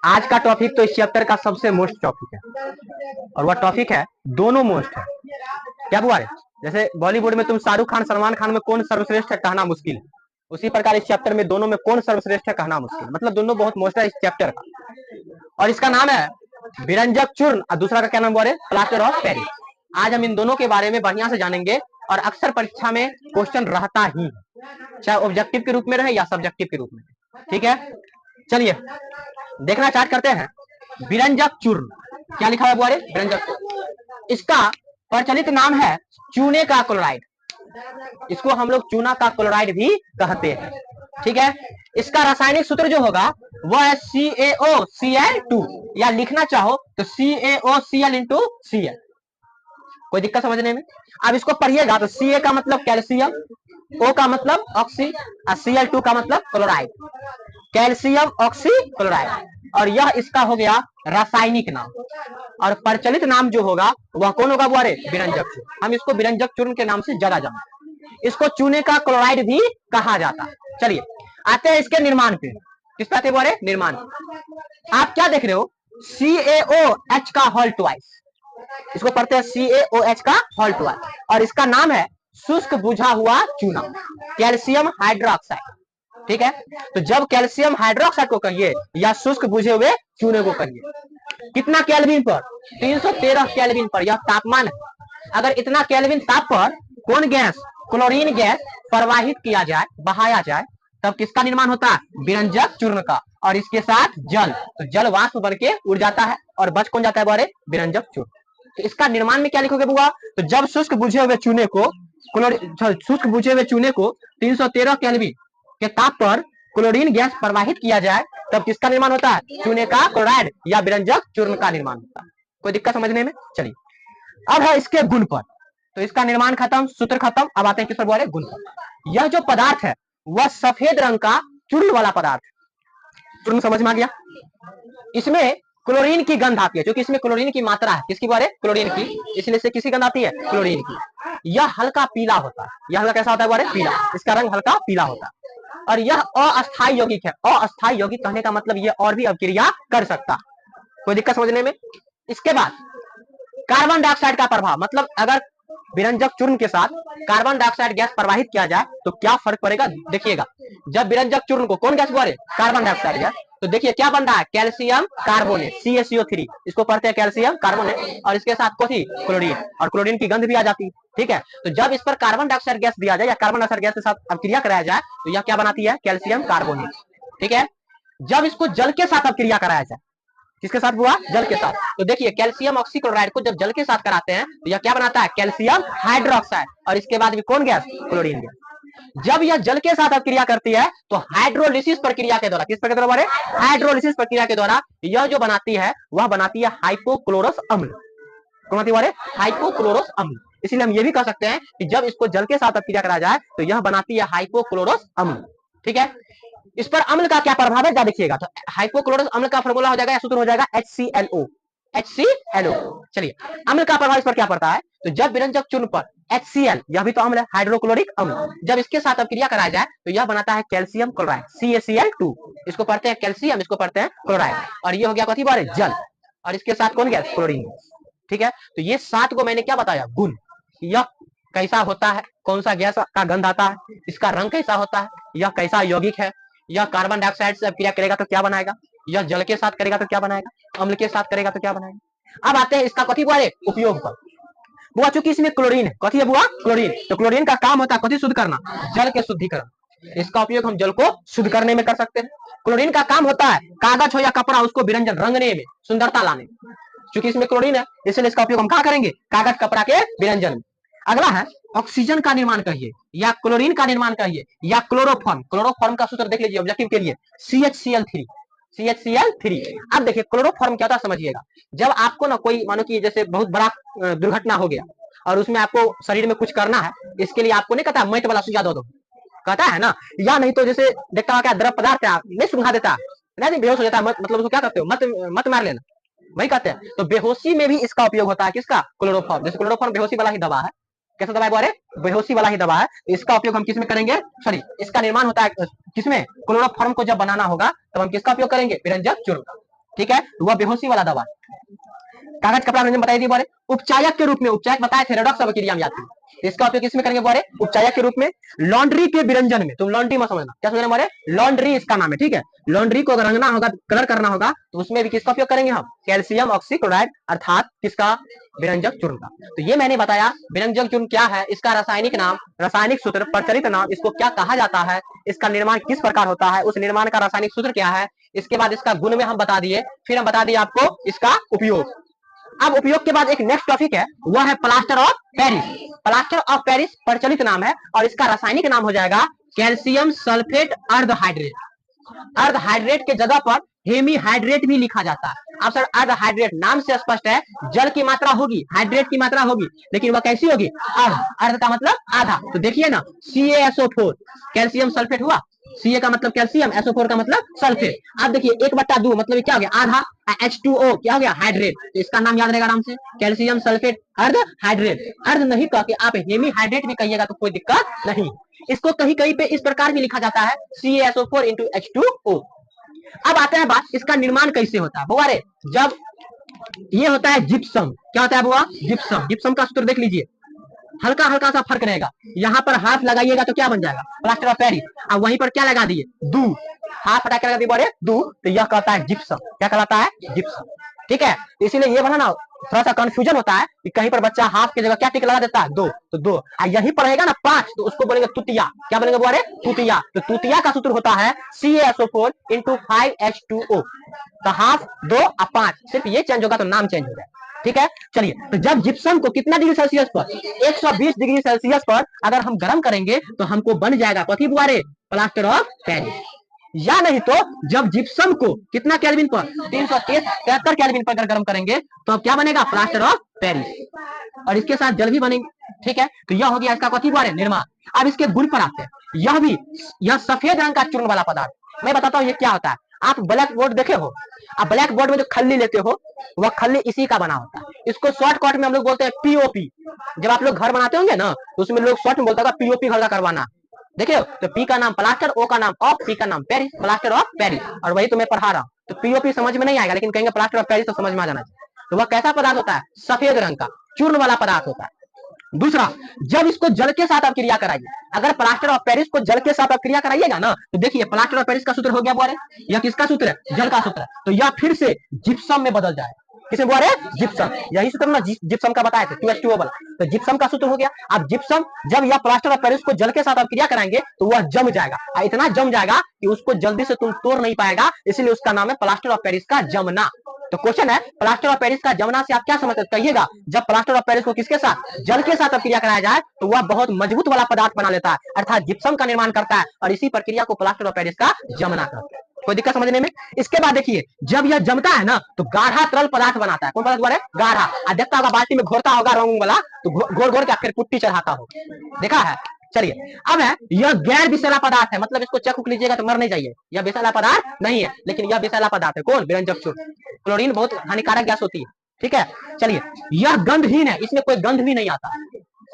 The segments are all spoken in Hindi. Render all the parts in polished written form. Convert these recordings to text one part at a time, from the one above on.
आज का टॉपिक तो इस चैप्टर का सबसे मोस्ट टॉपिक है, और वह टॉपिक है दोनों मोस्ट है। क्या बुआ रे? जैसे बॉलीवुड में तुम शाहरुख खान सलमान खान में कौन सर्वश्रेष्ठ है कहना मुश्किल है, उसी प्रकार इस चैप्टर में दोनों में कौन सर्वश्रेष्ठ है कहना मुश्किल, मतलब दोनों बहुत मोस्ट है इस चैप्टर का। और इसका नाम है विरंजक चूर्ण और दूसरा का क्या नाम बुआ रे? Plaster of Paris. आज हम इन दोनों के बारे में बढ़िया से जानेंगे, और अक्सर परीक्षा में क्वेश्चन रहता ही है, चाहे ऑब्जेक्टिव के रूप में रहे या सब्जेक्टिव के रूप में। ठीक है, चलिए देखना स्टार्ट करते हैं। विरंजक चूर्ण क्या लिखा है बुआ रे? विरंजक चूर्ण, इसका प्रचलित नाम है चूने का क्लोराइड। इसको हम लोग चूना का क्लोराइड भी कहते हैं। ठीक है, इसका रासायनिक सूत्र जो होगा वह है CaOCl2, या लिखना चाहो तो CaOCl इंटू Cl। कोई दिक्कत समझने में? अब इसको पढ़िएगा तो Ca का मतलब कैल्शियम, O का मतलब ऑक्सी और Cl2 का मतलब क्लोराइड, कैल्शियम ऑक्सी क्लोराइड। और यह इसका हो गया रासायनिक नाम, और प्रचलित नाम जो होगा वह कौन होगा बुआ रे? विरंजक चूर्ण। हम इसको विरंजक चूर्ण के नाम से ज्यादा जानते हैं, इसको चूने का क्लोराइड भी कहा जाता है। चलिए आते हैं इसके निर्माण पे। किस पे बुआ रे? निर्माण। आप क्या देख रहे हो? CaOH का होल ट्वाइस, इसको पढ़ते हैं CaOH का होल ट्वाइस, और इसका नाम है शुष्क बुझा हुआ चूना, कैल्शियम हाइड्रोक्साइड। ठीक है, तो जब कैल्शियम हाइड्रोक्साइड को कहिए या शुष्क बुझे हुए चूने को कहिए, कितना केल्विन पर? 313 केल्विन पर यह तापमान है। अगर इतना केल्विन ताप पर कौन गैस? क्लोरीन गैस प्रवाहित किया जाए, बहाया जाए, तब किसका निर्माण होता है? विरंजक चूर्ण का। और इसके साथ जल, तो जल वाष्प बन के उड़ जाता है और बच कौन जाता है बारे? विरंजक चूर्ण। तो इसका निर्माण में क्या लिखोगे बुआ? तो जब शुष्क बुझे हुए चूने को शुष्क बुझे हुए चूने को 313 केल्विन के ताप पर क्लोरीन गैस प्रवाहित किया जाए, तब किसका निर्माण होता है? चूने का क्लोराइड या विरंजक चूर्ण का निर्माण होता है। कोई दिक्कत समझने में? चलिए अब है इसके गुण पर। तो इसका निर्माण खत्म, सूत्र खत्म, अब आते हैं किस पर बुआ रे? गुण पर। यह जो पदार्थ है वह सफेद रंग का चूर्ण वाला पदार्थ है। चूर्ण समझ में आ गया? इसमें क्लोरीन की गंध आती है, क्योंकि इसमें क्लोरीन की मात्रा है। किसकी बारे? क्लोरीन की, इसलिए से किसी गंध आती है? क्लोरीन की। यह हल्का पीला होता है। यह हल्का कैसा होता है बारे? पीला, इसका रंग हल्का पीला होता है। और यह अस्थायी यौगिक है। अस्थायी यौगिक कहने का मतलब यह और भी अभिक्रिया कर सकता। कोई दिक्कत समझने में? इसके बाद कार्बन डाइऑक्साइड का प्रभाव, मतलब अगर विरंजक चूर्ण के साथ कार्बन डाइऑक्साइड गैस प्रवाहित किया जाए तो क्या फर्क पड़ेगा? देखिएगा, जब विरंजक चूर्ण को कौन गैस बोले? कार्बन डाइऑक्साइड गैस, तो देखिए क्या बन रहा है? कैल्शियम कार्बोनेट, CaCO3, इसको पढ़ते हैं कैल्शियम कार्बोनेट, और इसके साथ कौन? क्लोरीन, और क्लोरीन की गंध भी आ जाती है। ठीक है, तो जब इस पर कार्बन डाइऑक्साइड गैस दिया जाए या कार्बन डाइऑक्साइड गैस के साथ अभिक्रिया कराया जाए तो यह क्या बनाती है? Calcium carbonate. ठीक है, जब इसको जल के साथ अभिक्रिया कराया जाए, किसके साथ हुआ? जल के साथ, तो देखिए कैल्शियम ऑक्सीक्लोराइड को जब जल के साथ कराते हैं तो यह क्या बनाता है? कैल्शियम हाइड्रोक्साइड, और इसके बाद भी कौन गैस? Chlorine gas. जब यह जल के साथ अभिक्रिया करती है तो हाइड्रोलिसिस प्रक्रिया के द्वारा, किस प्रक्रिया के द्वारा? हाइड्रोलिसिस प्रक्रिया के द्वारा यह जो बनाती है वह बनाती है हाइपोक्लोरस अम्ल। कौन बनाती है? हाइपोक्लोरस अम्ल। इसलिए हम ये भी कह सकते हैं कि जब इसको जल के साथ अभिक्रिया कराया जाए तो यह बनाती है हाइपोक्लोरस अम्ल। ठीक है, इस पर अम्ल का क्या प्रभाव है देखिएगा। तो हाइपोक्लोरस अम्ल का फॉर्मूला हो जाएगा या सूत्र हो जाएगा HClO। HClO। चलिए अम्ल का प्रभाव इस पर क्या पड़ता है? तो जब विरंजक चूर्ण पर HCl, यह भी तो अम्ल है, हाइड्रोक्लोरिक अम्ल, जब इसके साथ अभिक्रिया कराया जाए तो यह बनाता है कैल्शियम क्लोराइड, CaCl2। इसको पढ़ते हैं कैल्शियम, इसको पढ़ते हैं क्लोराइड, और ये हो गया कथी बारे? जल, और इसके साथ कौन गया? क्लोरीन। ठीक है, तो ये 7 को मैंने क्या बताया? गुण। यह कैसा होता है? कौन सा गैस का गंध आता है? इसका रंग कैसा होता है? यह कैसा यौगिक है? यह कार्बन डाइऑक्साइड से अभिक्रिया करेगा तो क्या बनाएगा? यह जल के साथ करेगा तो क्या बनाएगा? अम्ल के साथ करेगा तो क्या बनाएगा? अब आते हैं इसका कथी बुआ रे? उपयोग पर। बुआ चूंकि इसमें क्लोरीन है, कथी है बुआ? क्लोरीन, तो क्लोरीन का काम होता है कथी? शुद्ध करना, जल के शुद्धिकरण। इसका उपयोग हम जल को शुद्ध करने में कर सकते हैं। क्लोरीन का काम होता है कागज हो या कपड़ा, उसको विरंजन, रंगने में, सुंदरता लाने में। चूंकि इसमें क्लोरीन है इसलिए इसका उपयोग हम कहाँ करेंगे? कागज कपड़ा के विरंजन में। अगला है ऑक्सीजन का निर्माण कहिए, या क्लोरीन का निर्माण कहिए, या क्लोरोफॉर्म। क्लोरोफॉर्म का सूत्र देख लीजिए ऑब्जेक्टिव के लिए, CHCl3। CHCl3। अब देखिए क्लोरोफॉर्म क्या होता है समझिएगा। जब आपको ना कोई, मानो कि जैसे बहुत बड़ा दुर्घटना हो गया और उसमें आपको शरीर में कुछ करना है, इसके लिए आपको नहीं कहता मैट वाला सुझा दो, कहता है ना, या नहीं तो जैसे देखता है क्या द्रव पदार्थ है, नहीं सुखा देता, नहीं बेहोश हो जाता है, मतलब उसको क्या करते हो? मत मार लेना, वही कहते हैं। तो बेहोशी में भी इसका उपयोग होता है। किसका? क्लोरोफॉर्म। जैसे क्लोरोफॉर्म बेहोशी वाला ही दवा है। कैसा दवा है बारे? बेहोशी वाला ही दवा है। तो इसका उपयोग हम किस में करेंगे? सॉरी, इसका निर्माण होता है किसमें? क्लोरोफॉर्म को जब बनाना होगा तब हम किसका उपयोग करेंगे? विरंजक चूर्ण। ठीक है, वह बेहोशी वाला दवा। कागज कपड़ा मैंने बताई थी बोले उपचायक के रूप में, उपचायक बताए थे रेडॉक्स अपक्रिया में आती है, इसका उपयोग किसमें करेंगे बोले उपचायक के रूप में। लॉन्ड्री के विरंजन में, तुम लॉन्ड्री मत समझना, क्या समझना बोले लॉन्ड्री इसका नाम है, ठीक है। लॉन्ड्री को अगर रंगना होगा, कलर करना होगा, तो उसमें भी किसका उपयोग करेंगे हम, कैल्शियम ऑक्सीक्लोराइड अर्थात किसका, विरंजक चूर्ण का। तो ये मैंने बताया विरंजक चूर्ण क्या है, इसका रासायनिक नाम, रासायनिक सूत्र, प्रचलित नाम, इसको क्या कहा जाता है, इसका निर्माण किस प्रकार होता है, उस निर्माण का रासायनिक सूत्र क्या है, इसके बाद इसका गुण में हम बता दिए, फिर हम बता दिए आपको इसका उपयोग। अब उपयोग के बाद एक नेक्स्ट टॉपिक है, वह है plaster of Paris. Plaster of Paris प्रचलित नाम है और इसका रासायनिक नाम हो जाएगा कैल्शियम सल्फेट अर्धहाइड्रेट। अर्धहाइड्रेट के जगह पर हेमीहाइड्रेट भी लिखा जाता है। अब सर अर्धहाइड्रेट नाम से स्पष्ट है, जल की मात्रा होगी, हाइड्रेट की मात्रा होगी, लेकिन वह कैसी होगी, अर्ध। अर्ध का मतलब आधा। तो देखिए ना CaSO4 कैल्शियम सल्फेट हुआ, Ca का मतलब कैल्शियम, SO4 का मतलब सल्फेट। अब देखिए 1/2 मतलब क्या हो गया, आधा। H2O क्या हो गया, हाइड्रेट। तो इसका नाम याद रहेगा आराम से, कैल्शियम सल्फेट अर्ध हाइड्रेट। अर्ध नहीं कह के आप हेमीहाइड्रेट भी कहिएगा तो कोई दिक्कत नहीं। इसको कहीं कहीं पे इस प्रकार भी लिखा जाता है CaSO4 into H2O। अब आते हैं बात इसका निर्माण कैसे होता है बुआ रे। जब ये होता है जिप्सम, क्या होता है बुआ, जिप्सम। जिप्सम का सूत्र देख लीजिए, हल्का हल्का सा फर्क रहेगा। यहाँ पर हाथ लगाइएगा तो क्या बन जाएगा, प्लास्टर ऑफ पेरिस। अब वहीं पर क्या लगा दिए, दूध, हाथ हटा के लगा दिए बोले दूध, तो यह कहता है जिप्सम। क्या कहलाता है, जिप्सम। ठीक है, इसीलिए ये बना ना थोड़ा सा कंफ्यूजन होता है कि कहीं पर बच्चा हाथ की जगह क्या टिक लगा देता है, दो, तो दो। यहीं पर रहेगा ना 5, तो उसको बोलेंगे तुतिया। क्या बोलेंगे बोले, तुतिया। तो तुतिया का सूत्र होता है CaSO4 into 5H2O। तो हाफ 2 और 5, सिर्फ ये चेंज होगा तो नाम चेंज हो जाएगा। ठीक है, चलिए। तो जब जिप्सम को कितना डिग्री सेल्सियस पर, 120 डिग्री सेल्सियस पर अगर हम गर्म करेंगे तो हमको बन जाएगा कथी बुआरे, प्लास्टर ऑफ पेरिस। या नहीं तो जब जिप्सम को कितना केल्विन पर, 373 केल्विन पर अगर गर्म करेंगे तो अब क्या बनेगा, प्लास्टर ऑफ पेरिस। और इसके साथ जल भी बनेंगे। ठीक है, तो यह हो गया इसका कथी बुआरे, निर्माण। अब इसके गुण पर आते हैं। यह भी, यह सफेद रंग का चूर्ण वाला पदार्थ। मैं बताता हूँ ये क्या होता है। आप ब्लैक बोर्ड देखे हो, आप ब्लैक बोर्ड में जो खल्ली लेते हो वह खल्ली इसी का बना होता है। इसको शॉर्टकट में हम लोग बोलते हैं POP। जब आप लोग घर बनाते होंगे ना तो उसमें लोग शॉर्ट में बोलता है POP घर का करवाना। देखिए, तो P का नाम प्लास्टर, O का नाम ऑफ, P का नाम पेरिस, प्लास्टर ऑफ पेरिस। और वही तो मैं पढ़ा रहा हूँ। तो POP समझ में नहीं आएगा, लेकिन कहेंगे प्लास्टर ऑफ पेरिस तो समझ में आ जाना चाहिए। तो वह कैसा पदार्थ होता है, सफेद रंग का चूर्ण वाला पदार्थ होता है। दूसरा, जब इसको जल के साथ आप क्रिया कराइए, अगर प्लास्टर ऑफ पेरिस को जल के साथ आप क्रिया कराइएगा ना, तो देखिए प्लास्टर ऑफ पेरिस का सूत्र हो गया बोले, यह किसका सूत्र है, जल का सूत्र है। तो यह फिर से जिप्सम में बदल जाएगा। किसे बोल रहे हैं, जिप्सम। यही सूत्र ना जिप्सम का बताए थे, 2H2O वाला। तो जिप्सम का सूत्र हो गया। अब जिप्सम जब यह प्लास्टर ऑफ पेरिस को जल के साथ आप क्रिया कराएंगे तो वह जम जाएगा, इतना जम जाएगा कि उसको जल्दी से तुम तोड़ नहीं पाएगा, इसलिए उसका नाम है प्लास्टर ऑफ पेरिस का जमना। तो क्वेश्चन है, प्लास्टर ऑफ पेरिस का जमना से आप क्या समझते कहिएगा, जब प्लास्टर ऑफ पेरिस को किसके साथ, जल के साथ क्रिया कराया जाए तो वह बहुत मजबूत वाला पदार्थ बना लेता है, अर्थात जिप्सम का निर्माण करता है, और इसी प्रक्रिया को प्लास्टर ऑफ पेरिस का जमना कहते हैं। कोई दिक्कत समझने में। इसके बाद देखिए, जब यह जमता है ना तो गाढ़ा तरल पदार्थ बनाता है। कौन पदार्थ बने, गाढ़ा। देखता होगा बाल्टी में घोरता होगा रंग वाला, तो घोर घोर के फिर पुट्टी चढ़ाता होगा, देखा है। चलिए, अब है यह गैर विषैला पदार्थ है, मतलब इसको चख लीजिएगा तो मर नहीं जाइए, यह विषैला पदार्थ नहीं है, लेकिन यह विषैला पदार्थ है। कौन, विरंजक चूर्ण। क्लोरीन बहुत हानिकारक गैस होती है। ठीक है, चलिए, यह गंधहीन है, इसमें कोई गंध भी नहीं आता,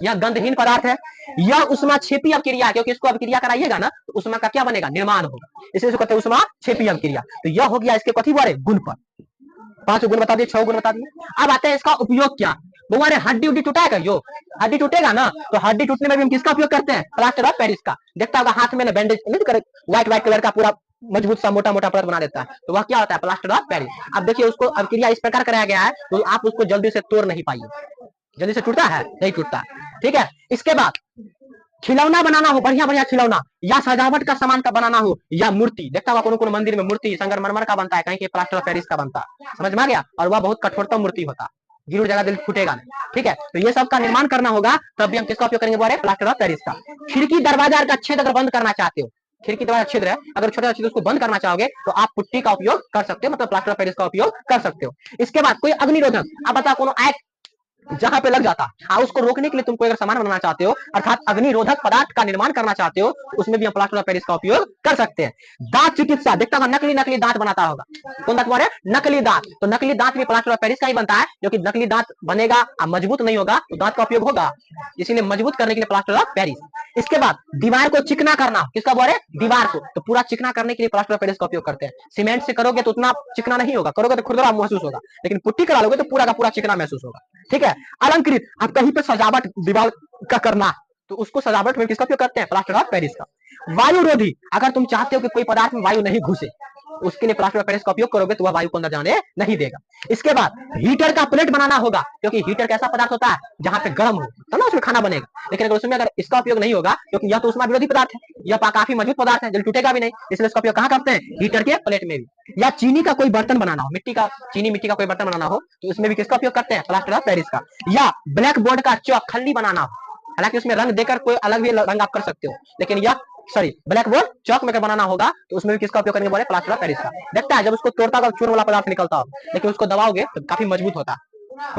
यह गंधहीन पदार्थ है। यह उष्माक्षेपी अपक्रिया, क्योंकि इसको अपक्रिया कराइएगा ना तो उष्मा का क्या बनेगा, निर्माण होगा, इसलिए कहते हैं उष्माक्षेपी अपक्रिया। तो यह हो गया इसके कथी बारे, गुण पर। 5 गुण बता दिए, 6 गुण बता दिए। अब आते हैं इसका उपयोग क्या। हमारे हड्डी उड्डी टूटाएगा, यो हड्डी टूटेगा ना तो हड्डी टूटने में भी हम किसका उपयोग करते हैं, प्लास्टर ऑफ पेरिस का। देखता होगा हाथ में ना बैंडेज नहीं करे, व्हाइट कलर का पूरा मजबूत सा मोटा मोटा पदार्थ बना देता है, तो वह क्या होता है, प्लास्टर ऑफ पेरिस। अब देखिए उसको अपक्रिया इस प्रकार कराया गया है तो आप उसको जल्दी से तोड़ नहीं पाइए, जल्दी से टूटता है, नहीं टूटता। ठीक है, इसके बाद खिलौना बनाना हो, बढ़िया बढ़िया खिलौना, या सजावट का सामान का बनाना हो, या मूर्ति। देखता होगा कौन मंदिर में मूर्ति संगमरमर का बनता है, कहीं के प्लास्टर ऑफ पेरिस का बनता है, समझ में आ गया। और वह बहुत कठोरतम मूर्ति होता है, गिर जगह दिल फूटेगा नहीं। ठीक है, तो ये सब का निर्माण करना होगा तब भी हम किसका उपयोग करेंगे बोले, प्लास्टर ऑफ पेरिस का। खिड़की दरवाजा का छेद अगर बंद करना चाहते हो, खिड़की दरवाजा छिद्र है, अगर छोटा छिद्र उसको बंद करना चाहोगे तो आप पुट्टी का उपयोग कर सकते हो, मतलब प्लास्टर ऑफ पेरिस का उपयोग कर सकते हो। इसके बाद कोई अग्निरोधक, अब बताओ कौन आग जहां पे लग जाता है। हाँ, उसको रोकने के लिए तुम कोई अगर सामान बनाना चाहते हो, अर्थात अग्निरोधक पदार्थ का निर्माण करना चाहते हो, उसमें भी हम प्लास्टर ऑफ पेरिस का उपयोग कर सकते हैं। दांत चिकित्सा, देखता होगा नकली नकली दांत बनाता होगा। कौन दांत बोले? नकली दांत। तो नकली दांत भी प्लास्टर ऑफ पेरिस का ही बनता है, क्योंकि नकली दांत बनेगा और मजबूत नहीं होगा तो दांत का उपयोग होगा, इसीलिए मजबूत करने के लिए प्लास्टर ऑफ पेरिस। इसके बाद दीवार को चिकना करना, किसका बोले? दीवार को। तो पूरा चिकना करने के लिए प्लास्टर ऑफ पेरिस का उपयोग करते हैं। सीमेंट से करोगे तो उतना चिकना नहीं होगा, करोगे तो खुरदरा महसूस होगा, लेकिन पुट्टी करा लोगे तो पूरा का पूरा चिकना महसूस होगा। ठीक है। अलंकृत, आप कहीं पे सजावट दीवार का करना, तो उसको सजावट में किसका उपयोग करते हैं? प्लास्टर ऑफ पेरिस का। वायु रोधी, अगर तुम चाहते हो कि कोई पदार्थ में वायु नहीं घुसे, उसके लिए प्लास्टर ऑफ पेरिस का उपयोग करोगे तो वह वायु को अंदर जाने नहीं देगा। इसके बाद हीटर का प्लेट बनाना होगा, क्योंकि हीटर कैसा पदार्थ होता है? जहां पे गर्म हो तब ना उसमें खाना बनेगा। लेकिन अगर उसमें अगर इसका उपयोग नहीं होगा, क्योंकि यह तो उष्मा विरोधी पदार्थ है, यह काफी मजबूत पदार्थ है, जल्दी टूटेगा भी नहीं, इसलिए इसका उपयोग कहाँ करते हैं? हीटर के प्लेट में भी। या चीनी का कोई बर्तन बनाना हो, मिट्टी का कोई बर्तन बनाना हो, तो उसमें भी किसका उपयोग करते हैं? प्लास्टर ऑफ पेरिस का। या ब्लैक बोर्ड का चौक खल्ली बनाना हो, हालांकि उसमें रंग देकर कोई अलग भी रंग आप कर सकते हो, लेकिन यह ब्लैक बोर्ड चौक में बनाना होगा तो उसमें भी किसका उपयोग करेंगे? बोले प्लास्टर ऑफ पेरिस का। देखता है जब उसको तोड़ता होगा चूर्ण वाला पदार्थ निकलता हो, लेकिन उसको दबाओगे तो काफी मजबूत होता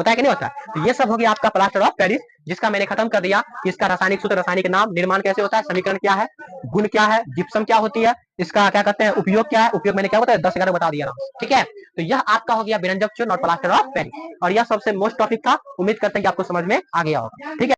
है कि नहीं होता? तो ये सब हो गया आपका प्लास्टर ऑफ पेरिस, जिसका मैंने खत्म कर दिया कि इसका रासायनिक सूत्र, रासायनिक नाम, निर्माण कैसे होता है, समीकरण क्या है, गुण क्या है, जिप्सम क्या होती है, इसका क्या कहते हैं, उपयोग क्या है, उपयोग मैंने क्या बताया 10-11 बता दिया। ठीक है। तो यह आपका हो गया विरंजक चूर्ण और प्लास्टर ऑफ पेरिस, और यह सबसे मोस्ट टॉपिक था। उम्मीद करते हैं कि आपको समझ में आ गया होगा। ठीक है।